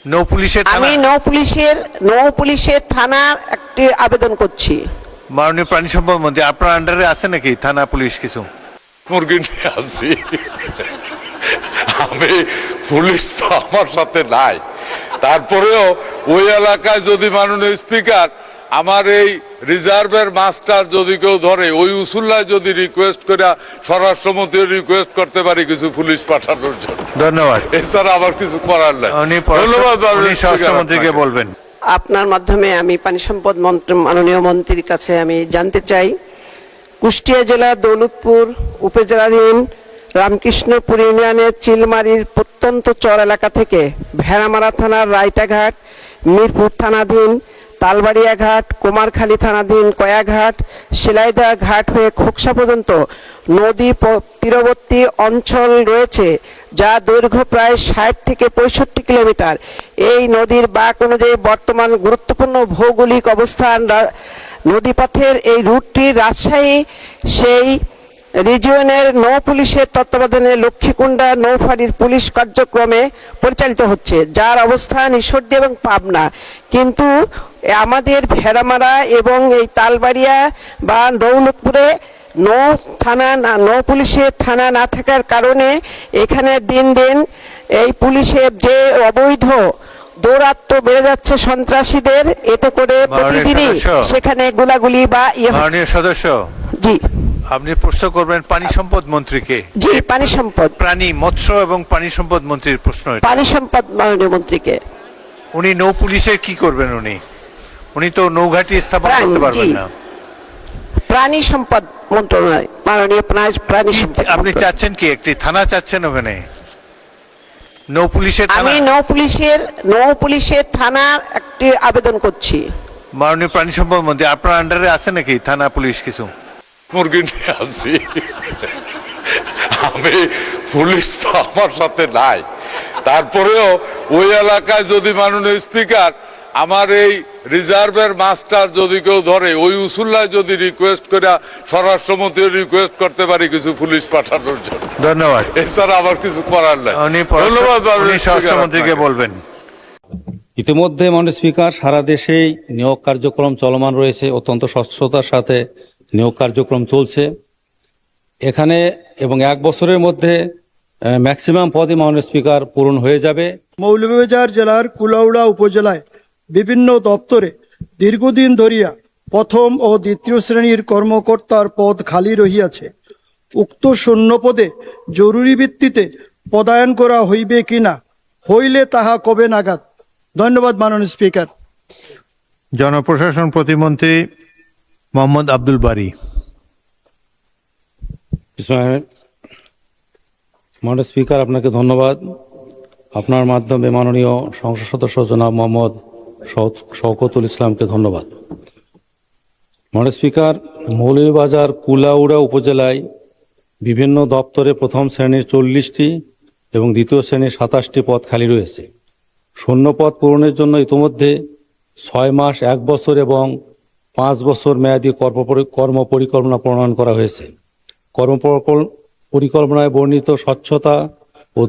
আমি নৌ পুলিশের থানার একটি আবেদন করছি। মাননীয় প্রাণী সম্পদ মন্ত্রী, আপনার আন্ডারে আছে নাকি থানা পুলিশ কিছু? মুরগি নিয়ে আসি আমি, পুলিশ তো আমার সাথে নাই, তারপরেও ওই এলাকায় যদি মাননীয় স্পিকার আমার এই রিজার্ভের মাস্টার যদি কেউ ধরে, ওই উসুল্লায় যদি রিকোয়েস্ট করে স্বরাষ্ট্রমন্ত্রী রিকোয়েস্ট করতে পারি কিছু পুলিশ পাঠানোর জন্য। ধন্যবাদ। এছাড়া আবার কিছু করার নাই। ধন্যবাদ। স্বরাষ্ট্রমন্ত্রীকে বলবেন। আপনার মাধ্যমে আমি পানি সম্পদ মাননীয় মন্ত্রীর কাছে আমি জানতে চাই, কুষ্টিয়া জেলার দৌলতপুর উপজেলাধীন রামকৃষ্ণপুর ইউনিয়নের চিলমারির প্রত্যন্ত চর এলাকা থেকে ভেড়ামারা থানার রায়টাঘাট, মিরপুর থানাধীন তালবাড়িয়া ঘাট, কুমারখালী থানাধীন কয়াঘাট, শিলাইদা ঘাট হয়ে খোকসা পর্যন্ত নদী তীরবর্তী অঞ্চল রয়েছে, যা দৈর্ঘ্য প্রায় 60 থেকে 65 কিলোমিটার। এই নদীর বাঁক অনুযায়ী বর্তমান গুরুত্বপূর্ণ ভৌগোলিক অবস্থান নদীপথের এই রুটটি রাজশাহী সেই রিজিয়নের নৌ পুলিশের তত্ত্বাবধানে লক্ষ্মীকুণ্ডা নৌফাঁড়ির পুলিশ কার্যক্রমে পরিচালিত হচ্ছে, যার অবস্থান ঈশ্বরদী এবং পাবনা। কিন্তু আমাদের ভেড়ামারা এবং এই তালবাড়িয়া বা দৌলতপুরে নৌ পুলিশের থানা না থাকার কারণে এখানে দিন দিন এই পুলিশের যে অবৈধ দৌরাত্ম্য বেড়ে যাচ্ছে সন্ত্রাসীদের, এতে করে প্রতিদিনই সেখানে গোলাগুলি বা মাননীয় সদস্য, জি আপনি প্রশ্ন করবেন পানি সম্পদ মন্ত্রীকে। জি, পানি সম্পদ, প্রাণী, মৎস্য এবং পানি সম্পদ মন্ত্রীর প্রশ্ন। পানি সম্পদ মাননীয় মন্ত্রীকে। উনি নৌ পুলিশের কি করবেন? উনি তো নৌঘাটি স্থাপন করতে পারবেন না। প্রাণী সম্পদ মন্ত্রণালয়, মাননীয় প্রাণী সম্পদ। আপনি চাচ্ছেন কি একটি থানা চাচ্ছেন ওখানে? নৌ পুলিশের থানা? আমি নৌ পুলিশের থানার একটি আবেদন করছি। মাননীয় প্রাণী সম্পদ মন্ত্রী, আপনার আন্ডারে আছে নাকি থানা পুলিশ কিছু? মুরগি নিয়ে আসি আমি, পুলিশ তো আমার সাথে নাই, তারপরেও ওই এলাকায় যদি মাননীয় স্পিকার আমার এই রিজার্ভের মাস্টার যদি কেউ ধরে, ওই উসুল্লায় যদি রিকোয়েস্ট করে স্বরাষ্ট্রমন্ত্রী রিকোয়েস্ট করতে পারি কিছু পুলিশ পাঠানোর জন্য। ধন্যবাদ। এছাড়া আবার কিছু করার নাই। ধন্যবাদ। স্বরাষ্ট্রমন্ত্রীকে বলবেন। ইতিমধ্যে মাননীয় স্পিকার, সারা দেশেই নিয়োগ কার্যক্রম চলমান রয়েছে, অত্যন্ত স্বচ্ছতার সাথে নিয়োগ কার্যক্রম চলছে এখানে, এবং 1 বছরের মধ্যে ম্যাক্সিমাম পদই মাননীয় স্পিকার পূরণ হয়ে যাবে। মৌলভীবাজার জেলার কুলাউড়া উপজেলায় বিভিন্ন দপ্তরে দীর্ঘদিন ধরিয়া প্রথম ও দ্বিতীয় শ্রেণীর কর্মকর্তার পদ খালি রহিয়াছে। উক্ত শূন্য পদে জরুরি ভিত্তিতে পদায়ন করা হইবে কিনা, হইলে তাহা কবে নাগাদ? ধন্যবাদ মাননীয় স্পিকার। জনপ্রশাসন প্রতিমন্ত্রী মোহাম্মদ আব্দুল বারী। মাননীয় স্পিকার, আপনাকে ধন্যবাদ। আপনার মাধ্যমে মাননীয় সংসদ সদস্য জনাব মোহাম্মদ শওকতুল ইসলামকে ধন্যবাদ। মাননীয় স্পিকার, মৌলভীবাজার কুলাউড়া উপজেলায় বিভিন্ন দপ্তরে প্রথম শ্রেণীর 40টি এবং দ্বিতীয় শ্রেণীর 27টি পদ খালি রয়েছে। শূন্য পদ পূরণের জন্য ইতিমধ্যে 6 মাস, 1 বছর এবং 5 বছর মেয়াদী কর্ম পরিকল্পনা প্রণয়ন করা হয়েছে। পরিকল্পনায় বর্ণিত স্বচ্ছতা ও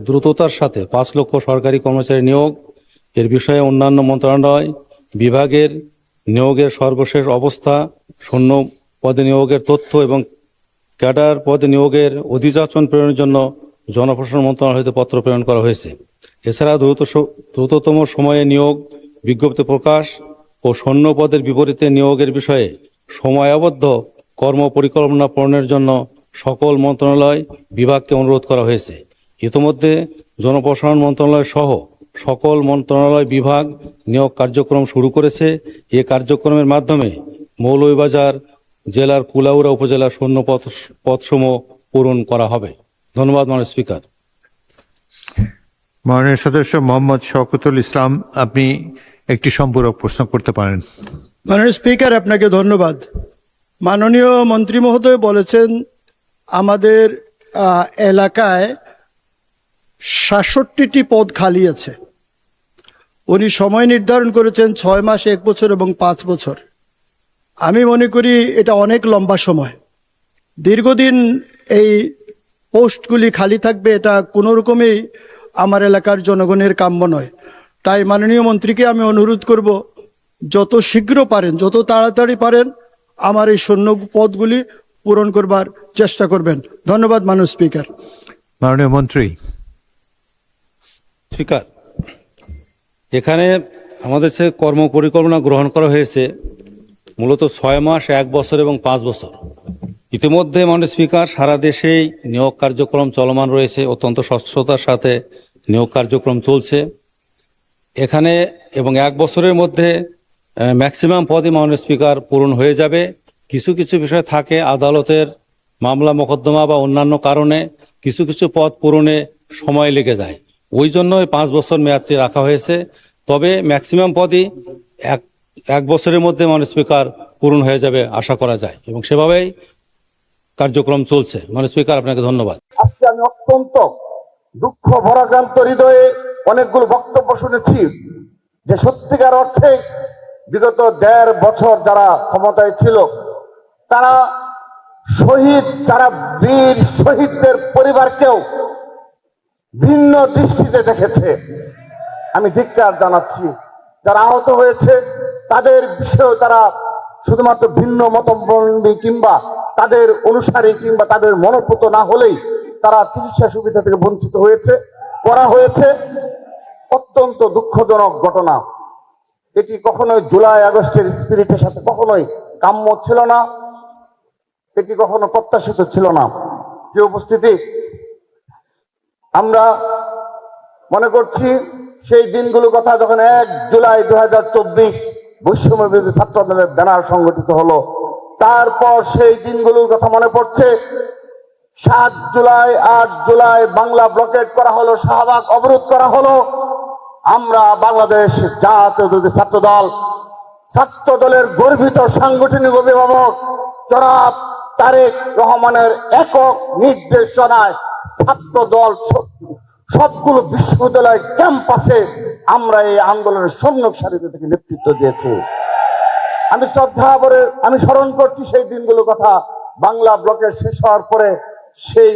দ্রুততার সাথে 5 লক্ষ সরকারি কর্মচারী নিয়োগ এর বিষয়ে অন্যান্য মন্ত্রণালয় বিভাগের নিয়োগের সর্বশেষ অবস্থা, শূন্য পদে নিয়োগের তথ্য এবং ক্যাডার পদে নিয়োগের অধিযাচন প্রেরণের জন্য জনপ্রশাসন মন্ত্রণালয় হতে পত্র প্রেরণ করা হয়েছে। এছাড়া দ্রুততম সময়ে নিয়োগ বিজ্ঞপ্তি প্রকাশ ও শূন্য পদের বিপরীতে নিয়োগের বিষয়ে সময়াবদ্ধ কর্ম পরিকল্পনা প্রণয়নের জন্য সকল মন্ত্রণালয় বিভাগকে অনুরোধ করা হয়েছে। ইতিমধ্যে জনপ্রশাসন মন্ত্রণালয় সহ সকল মন্ত্রণালয় বিভাগ নিয়োগ কার্যক্রম শুরু করেছে। এ কার্যক্রমের মাধ্যমে মৌলভীবাজার জেলার কুলাউড়া উপজেলার শূন্য পদসমূহ পূরণ করা হবে। ধন্যবাদ মাননীয় স্পিকার। মাননীয় সদস্য মোহাম্মদ শওকতুল ইসলাম, আপনি একটি সম্পূরক প্রশ্ন করতে পারেন। মাননীয় স্পিকার, আপনাকে ধন্যবাদ। মাননীয় মন্ত্রী মহোদয় বলেছেন আমাদের এলাকায় 67টি পদ খালি আছে। উনি সময় নির্ধারণ করেছেন 6 মাস, 1 বছর এবং 5 বছর। আমি মনে করি এটা অনেক লম্বা সময়। দীর্ঘদিন এই পোস্টগুলি খালি থাকবে, এটা কোনো রকমই আমার এলাকার জনগণের কাম্য নয়। তাই মাননীয় মন্ত্রীকে আমি অনুরোধ করব, যত শীঘ্র পারেন, যত তাড়াতাড়ি পারেন আমার এই শূন্য পদগুলি পূরণ করবার চেষ্টা করবেন। ধন্যবাদ মাননীয় স্পিকার। মাননীয় মন্ত্রী। স্পিকার, এখানে আমাদের যে কর্ম পরিকল্পনা গ্রহণ করা হয়েছে মূলত 6 মাস, 1 বছর এবং 5 বছর। ইতিমধ্যে মাননীয় স্পিকার সারা দেশেই নিয়োগ কার্যক্রম চলমান রয়েছে, অত্যন্ত স্বচ্ছতার সাথে নিয়োগ কার্যক্রম চলছে এখানে, এবং 1 বছরের মধ্যে ম্যাক্সিমাম পদই মাননীয় স্পিকার পূরণ হয়ে যাবে। কিছু কিছু বিষয় থাকে, আদালতের মামলা মোকদ্দমা বা অন্যান্য কারণে কিছু কিছু পদ পূরণে সময় লেগে যায়, ওই জন্য 5 বছর মেয়াদটি রাখা হয়েছে। তবে ম্যাক্সিমাম পদই এক বছরের মধ্যে মাননীয় স্পিকার পূরণ হয়ে যাবে আশা করা যায়, এবং সেভাবেই কার্যক্রম চলছে। মাননীয় স্পিকার, আপনাকে ধন্যবাদ। আজকে আমি অত্যন্ত দুঃখ ভরাক্রান্ত হৃদয়ে অনেকগুলো বক্তব্য শুনেছি যে সত্যিকার অর্থে বিগত 1.5 বছর যারা ক্ষমতায় ছিল তারা শহীদ, যারা বীর শহীদদের পরিবারকেও ভিন্ন দৃষ্টিতে দেখেছে। আমি ধিক্কার জানাচ্ছি। যারা আহত হয়েছে তাদের বিষয়েও তারা শুধুমাত্র ভিন্ন মতাবলম্বী কিংবা তাদের অনুসারী কিংবা তাদের মনোপুত না হলেই তারা চিকিৎসা সুবিধা থেকে বঞ্চিত করা হয়েছে। অত্যন্ত দুঃখজনক ঘটনা। এটি কখনোই জুলাই আগস্টের স্পিরিটের সাথে কখনোই কাম্য ছিল না, এটি কখনো প্রত্যাশিত ছিল না। প্রিয় উপস্থিতি, আমরা মনে করছি সেই দিনগুলোর কথা যখন 1 জুলাই 2024 বৈষম্য বিরোধী ছাত্র আন্দোলনের ব্যানার সংগঠিত হলো, তারপর সেই দিনগুলোর কথা মনে পড়ছে। 7 জুলাই 8 জুলাই বাংলা ব্লকেট করা হলো, শাহবাগ অবরোধ করা হলো। আমরা বাংলাদেশ জাতীয়তাবাদী ছাত্র দলের গর্বিত সাংগঠনিক অভিভাবক জনাব তারেক রহমানের একক নির্দেশনায় ছাত্র দল সবগুলো বিশ্ববিদ্যালয় ক্যাম্পাসে আমরা এই আন্দোলনের সম্মুখ সারিতে থেকে নেতৃত্ব দিয়েছি। আমি শ্রদ্ধা করে আমি স্মরণ করছি সেই দিনগুলোর কথা। বাংলা ব্লকের শেষ হওয়ার পরে সেই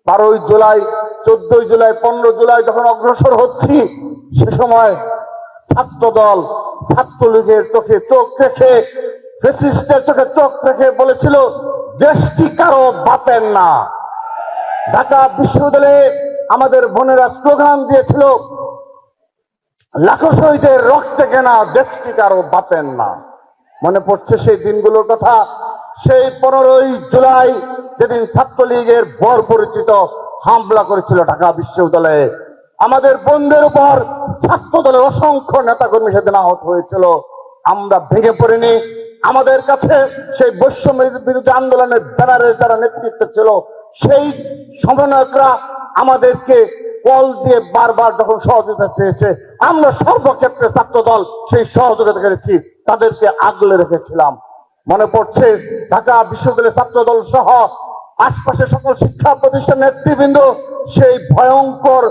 12 জুলাই, 14 জুলাই, 15 জুলাই যখন অগ্রসর হচ্ছি, সে সময় ছাত্র দল ছাত্রলীগের চোখে চোখ রেখে, ফ্যাসিস্টের চোখে চোখ রেখে বলেছিল দেশটি কারো বাপের না। ঢাকা বিশ্ববিদ্যালয়ে আমাদের বোনেরা স্লোগান দিয়েছিল লাখো শহীদের রক্তে কেনা দেশটি কারো বাপের না। মনে পড়ছে সেই দিনগুলোর কথা। সেই 15 জুলাই যেদিন ছাত্রলীগের বর্বরচিত হামলা করেছিল ঢাকা বিশ্ববিদ্যালয়ে, আমাদের বোনদের উপর ছাত্র দলের অসংখ্য নেতাকর্মী সেদিন আহত হয়েছিল। আমরা ভেঙে পড়িনি। আমাদের কাছে সেই বৈষম্য বিরোধী আন্দোলনের ব্যানারের যারা নেতৃত্ব ছিল সেই সমন্বয়করা আমাদেরকে কল দিয়ে বারবার যখন সহযোগিতা চেয়েছে, আমরা সর্বক্ষেত্রে ছাত্রদল সেই সহযোগিতা করেছি, তাদেরকে আগলে রেখেছিলাম। মনে পড়ছে ঢাকা বিশ্ববিদ্যালয়ের ছাত্রদল সহ আশপাশের সকল শিক্ষা প্রতিষ্ঠান নেতৃবৃন্দ সেই ভয়ঙ্কর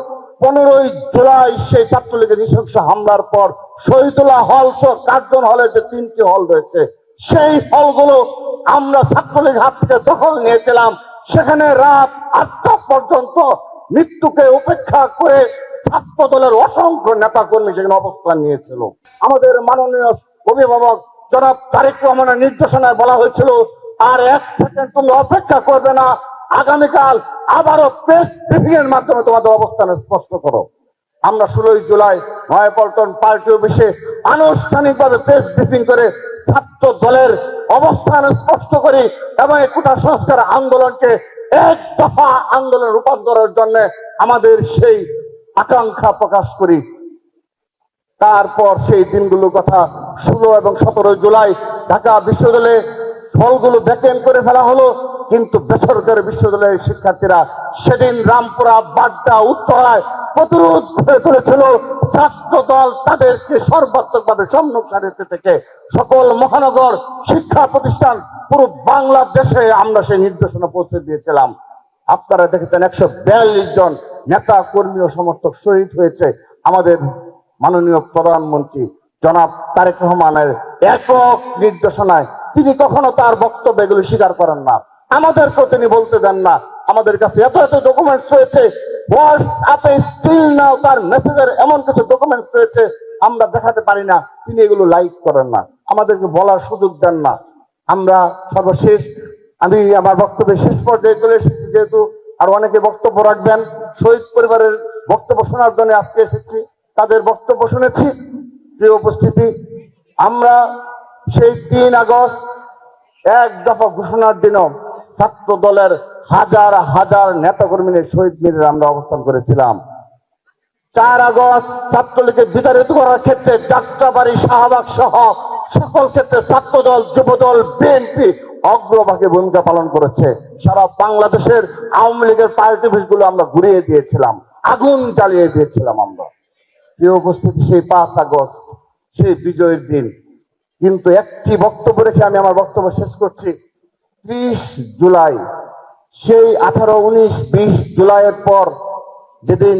15 জুলাই সেই ছাত্রলীগের নৃশংস হামলার পর শহীদুল্লাহ হল সহ কার্জন হলের যে 3টি হল রয়েছে, সেই হলগুলো আমরা ছাত্রলীগ হাত থেকে দখল নিয়েছিলাম। সেখানে রাত 8টা পর্যন্ত মৃত্যুকে উপেক্ষা করে ছাত্র দলের অসংখ্য নেতাকর্মী সেখানে অবস্থান নিয়েছিল। আমাদের মাননীয় অভিভাবক জনাব তারেক রহমানের নির্দেশনায় বলা হয়েছিল আর 1 সেকেন্ড তুমি অপেক্ষা করবে না, আগামীকাল আবারও প্রেস ব্রিফিং এর মাধ্যমে তোমাদের অবস্থান স্পষ্ট করো। আমরা 16 জুলাই নয়াপল্টন পার্টি অফিসে আনুষ্ঠানিকভাবে প্রেস ব্রিফিং করে ছাত্র দলের অবস্থান স্পষ্ট করি এবং এই কোটা সংস্কার আন্দোলনকে 1 দফা আন্দোলন রূপান্তরের জন্য আমাদের সেই আকাঙ্ক্ষা প্রকাশ করি। তারপর সেই দিনগুলোর কথা 16 এবং 17 জুলাই ঢাকা বিশ্ববিদ্যালয়ে হলগুলো ভ্যাকেন্ট করে ফেলা হলো, কিন্তু বেসরকারি বিশ্ববিদ্যালয়ের শিক্ষার্থীরা সেদিন রামপুরা, বাড্ডা, উত্তরায় প্রতিরোধ করে তুলেছিল। ছাত্র দল তাদেরকে সর্বাত্মকভাবে সম্মুখ সারিতে থেকে সকল মহানগর শিক্ষা প্রতিষ্ঠান পুরো বাংলাদেশে আমরা সেই নির্দেশনা পৌঁছে দিয়েছিলাম। আপনারা দেখেছেন 142 জন নেতা কর্মী ও সমর্থক শহীদ হয়েছে। আমাদের মাননীয় প্রধানমন্ত্রী জনাব তারেক রহমানের একক নির্দেশনায় তিনি কখনো তার বক্তব্য এগুলো স্বীকার করেন না, আমাদেরকেও তিনি বলতে দেন না। আমাদের কাছে এত এত ডকুমেন্টস রয়েছে হোয়াটসঅ্যাপে স্টিল নাও তার মেসেজের এমন কিছু ডকুমেন্টস রয়েছে আমরা দেখাতে পারি না, তিনি এগুলো লাইক করেন না, আমাদেরকে বলার সুযোগ দেন না। আমরা সর্বশেষ আমি আমার বক্তব্যের শেষ পর্যায়ে চলে এসেছি, যেহেতু আর অনেকে বক্তব্য রাখবেন। শহীদ পরিবারের বক্তব্য শোনার জন্য আজকে এসেছি, তাদের বক্তব্য শুনেছি। প্রিয় উপস্থিতি, আমরা সেই 3 আগস্ট এক দফা ঘোষণার দিনও ছাত্র দলের হাজার হাজার নেতাকর্মী নিয়ে শহীদ মিনারে আমরা অবস্থান করেছিলাম। 4 আগস্ট ছাত্রলীগকে বিতাড়িত করার ক্ষেত্রে যাত্রাবাড়ি, শাহবাগ সহ সকল ক্ষেত্রে ছাত্রদল, যুবদল, বিএনপি অগ্রভাগে ভূমিকা পালন করেছে। সারা বাংলাদেশের আওয়ামী লীগের পার্টি অফিসগুলো আমরা ঘুরিয়ে দিয়েছিলাম, আগুন জ্বালিয়ে দিয়েছিলাম আমরা। প্রিয় উপস্থিতি, সেই 5 আগস্ট সেই বিজয়ের দিন, কিন্তু একটি বক্তব্য রেখে আমি আমার বক্তব্য শেষ করছি। 30 জুলাই, সেই 18, 19, 20 জুলাইয়ের পর যেদিন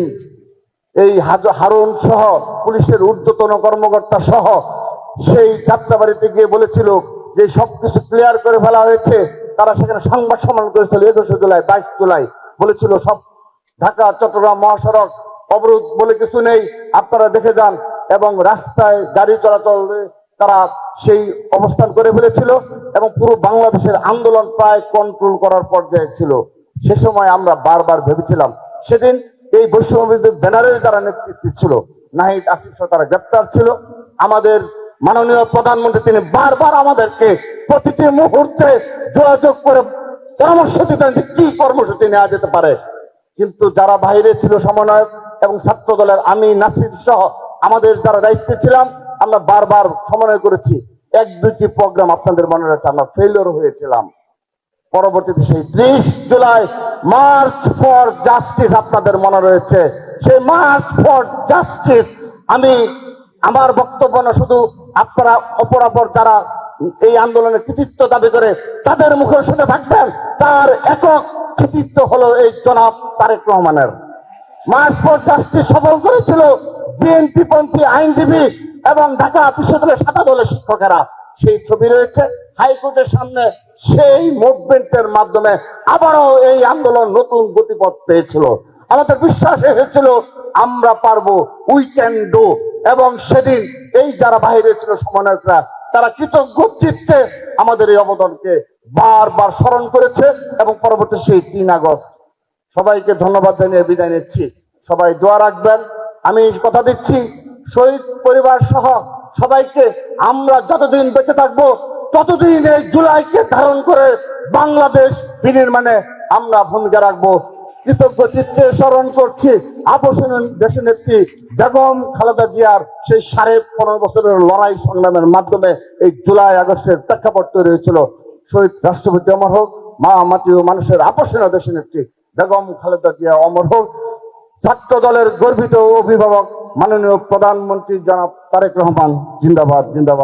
এই হারুন সহ পুলিশের ঊর্ধ্বতন কর্মকর্তা সহ সেই যাত্রাবাড়িতে গিয়ে বলেছিল যে সবকিছু ক্লিয়ার করে ফেলা হয়েছে, তারা সেখানে সংবাদ সম্মেলন করেছিল 21 জুলাই, 22 জুলাই, বলেছিল সব ঢাকা চট্টগ্রাম মহাসড়ক অবরোধ বলে কিছু নেই, আপনারা দেখে যান, এবং রাস্তায় গাড়ি চলাচল তারা সেই অবস্থান করে ফেলেছিল এবং পুরো বাংলাদেশের আন্দোলন প্রায় কন্ট্রোল করার পর্যায়ে ছিল। সে সময় আমরা বারবার ভেবেছিলাম, সেদিন এই বৈষম্যবিরোধী ব্যানারের যারা নেতৃত্ব ছিল, নাহিদ আসিফ সহ তারা গ্রেপ্তার ছিল। আমাদের মাননীয় প্রধানমন্ত্রী তিনি বারবার আমাদেরকে প্রতিটি মুহূর্তে যোগাযোগ করে পরামর্শ দিতেন যে কি কর্মসূচি নেওয়া যেতে পারে। কিন্তু যারা বাইরে ছিল সমন্বয়ক এবং ছাত্র দলের আমি, নাসির সহ আমাদের যারা দায়িত্বে ছিলাম, আমরা বারবার সমন্বয় করেছি। 1-2টি প্রোগ্রাম আপনাদের মনে রয়েছে, আমরা ফেলিওর হয়েছিলাম। পরবর্তীতে সেই 30 জুলাই মার্চ ফর জাস্টিস আপনাদের মনে রয়েছে, সেই মার্চ ফর জাস্টিস আমি আমার বক্তব্য না, শুধু আপনারা অপরাপর যারা এই আন্দোলনের কৃতিত্ব দাবি করে তাদের মুখে শুনে থাকবেন, তার একক কৃতিত্ব হলো এই জনাব তারেক রহমানের। মার্চ ফর জাস্টিস সফল করেছিল বিএনপি পন্থী আইনজীবী এবং ঢাকা বিশ্ববিদ্যালয়ের 7 দলের শিক্ষকেরা। সেই ছবি রয়েছে হাইকোর্টের সামনে। সেই মুভমেন্টের মাধ্যমে আবারও এই আন্দোলন নতুন গতিপথ পেয়েছিল। আমাদের বিশ্বাস এসেছিল আমরা পারবো, উই ক্যান ডু। এবং সেদিন এই যারা বাইরে ছিল সমন্বয়করা, তারা কৃতজ্ঞ চিত্তে আমাদের এই অবদানকে বারবার স্মরণ করেছে এবং পরবর্তী সেই 3 আগস্ট সবাইকে ধন্যবাদ জানিয়ে বিদায় নিচ্ছি। সবাই দোয়া রাখবেন। আমি কথা দিচ্ছি শহীদ পরিবার সহ সবাইকে আমরা যতদিন বেঁচে থাকবো ততদিন এই জুলাইকে ধারণ করে বাংলাদেশ বিনির্মাণে আমরা ভূমিকা রাখবো। কৃতজ্ঞ চিত্তে স্মরণ করছি আপসহীন দেশনেত্রী বেগম খালেদা জিয়ার সেই 15.5 বছরের লড়াই সংগ্রামের মাধ্যমে এই জুলাই আগস্টের প্রেক্ষাপট তৈরি হয়েছিল। শহীদ রাষ্ট্রপতি অমর হোক, মা মাটি ও মানুষের আপসহীন দেশনেত্রী বেগম খালেদা জিয়া অমর হোক। ছাত্র দলের গর্বিত অভিভাবক মাননীয় প্রধানমন্ত্রী জনাব তারেক রহমান জিন্দাবাদ, জিন্দাবাদ।